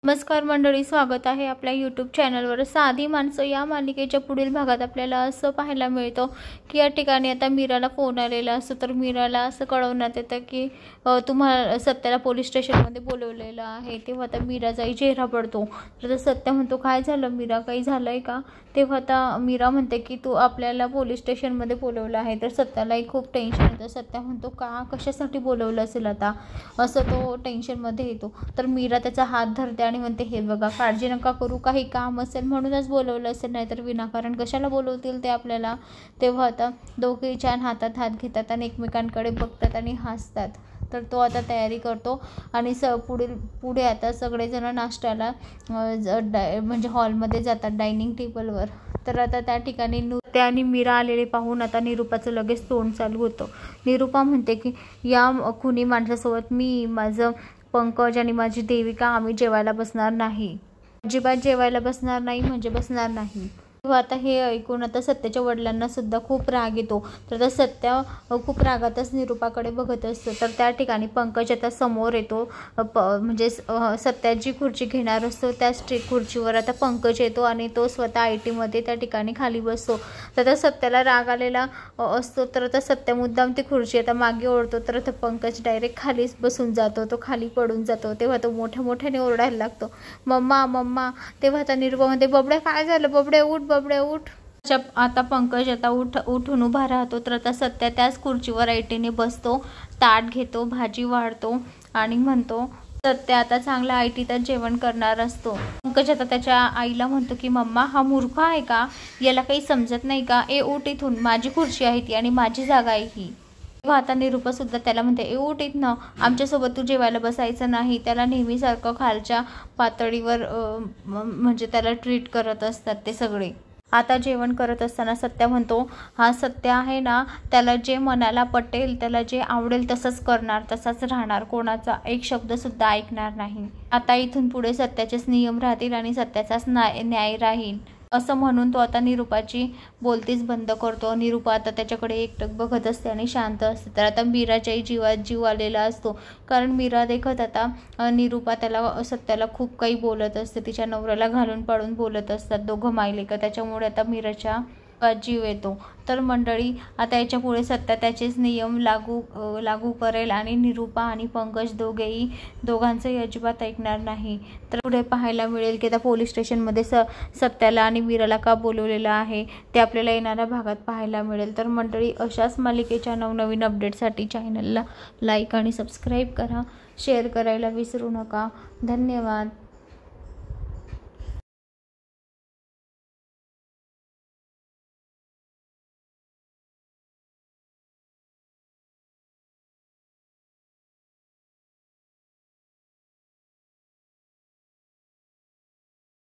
नमस्कार मंडळी, स्वागत आहे आपल्या यूट्यूब चॅनलवर। साधी माणसं या मालिकेच्या पुढील भागात आपल्याला असं पाहायला मिळतं की या ठिकाणी आता मीराला फोन आलेला असतो। तर मीराला असं कळवण्यात येतं की तुम्हाला सत्याला पोलीस स्टेशनमध्ये बोलवलेलं आहे। तेव्हा आता मीराचाही चेहरा पडतो। तर सत्या म्हणतो, काय झालं मीरा, काही झालंय का? तेव्हा आता मीरा म्हणते की तू आपल्याला पोलीस स्टेशनमध्ये बोलवलं आहे। तर सत्यालाही खूप टेन्शन येतं। सत्या म्हणतो, का कशासाठी बोलवलं असेल आता, असं तो टेन्शनमध्ये येतो। तर मीरा त्याचा हात धरते आणि म्हणते, हे बघा, काळजी नका करू, काही काम असेल म्हणूनच बोलवलं असेल, नाहीतर विनाकारण कशाला बोलवतील ते आपल्याला। तेव्हा आता दोघेही छान हातात हात घेतात आणि एकमेकांकडे बघतात आणि हसतात। तर तो आता तयारी करतो आणि पुढे आता सगळेजण नाश्त्याला म्हणजे हॉलमध्ये जातात, डायनिंग टेबलवर। तर आता त्या ठिकाणी नृत्य आणि मीरा आलेले पाहून आता निरूपाचं लगेच तोंड चालू होतं। निरूपा म्हणते की या खुनी माणसासोबत मी, माझं पंकज आणि माझी देविका आम्ही जेवायला बसणार नाही, अजिबात जेवायला बसणार नाही म्हणजे बसणार नाही। आता हे ऐकून आता सत्याच्या वडिलांना सुद्धा खूप राग येतो। तर आता सत्या खूप रागातच निरूपाकडे बघत असतो। तर त्या ठिकाणी पंकज आता समोर येतो, म्हणजे सत्याची खुर्ची घेणार असतो, त्याच खुर्चीवर आता पंकज येतो आणि तो स्वतः IT मध्ये त्या ठिकाणी खाली बसतो। तर आता सत्याला राग आलेला असतो। तर आता सत्या मुद्दाम ती खुर्ची आता मागे ओढतो। तर आता पंकज डायरेक्ट खालीच बसून जातो, तो खाली पडून जातो। तेव्हा तो मोठ्याने ओरडायला लागतो, मम्मा मम्मा। तेव्हा आता निरूपामध्ये, बबड्या काय झालं, बबड्या उठ, बबड्या उठ। आता पंकज आता उठून उभा राहतो। तर आता सत्या त्याच खुर्चीवर ऐटीने बसतो, ताट घेतो, भाजी वाढतो आणि म्हणतो, सत्या आता चांगला ITतच जेवण करणार असतो। पंकज आता त्याच्या आईला म्हणतो की मम्मा, हा मूर्ख आहे का, याला काही समजत नाही का, उठ इथून, माझी खुर्ची आहे ती आणि माझी जागा आहे ही। तेव्हा आता निरूपा सुद्धा त्याला म्हणते, उठ इथनं, आमच्यासोबत तू जेवायला बसायचं नाही। त्याला नेहमीसारखं खालच्या पातळीवर म्हणजे त्याला ट्रीट करत असतात ते सगळे। आता जेवण करत असताना सत्या म्हणतो, हा सत्य आहे ना, त्याला जे मनाला पटेल, त्याला जे आवडेल तसंच करणार, तसाच राहणार, कोणाचा एक शब्द सुद्धा ऐकणार नाही। आता इथून पुढे सत्याचेच नियम राहतील आणि सत्याचाच न्याय राहील, असं म्हणून तो आता निरूपाची बोलतीच बंद करतो। निरूपा आता त्याच्याकडे एकटक बघत असते आणि शांत असते। तर आता मीराच्याही जीवात जीव आलेला असतो, कारण मीरा देखत आता निरूपा सत्याला खूप काही बोलत असते, तिच्या नवऱ्याला घालून पाडून बोलत असतात दोघं मायलेक। त्याच्यामुळे आता मीराच्या जीव येतो। तर मंडळी, आता याच्या पुढे सत्या त्याचेच नियम लागू करेल आणि निरूपा आणि पंकज दोघांचंही अजिबात ऐकणार नाही। तर पुढे पाहायला मिळेल की आता पोलीस स्टेशनमध्ये सत्याला आणि मीराला का बोलवलेलं आहे ते आपल्याला येणाऱ्या भागात पाहायला मिळेल। तर मंडळी, अशाच मालिकेच्या नवनवीन अपडेटसाठी चॅनलला लाईक आणि सबस्क्राईब करा, शेअर करायला विसरू नका। धन्यवाद।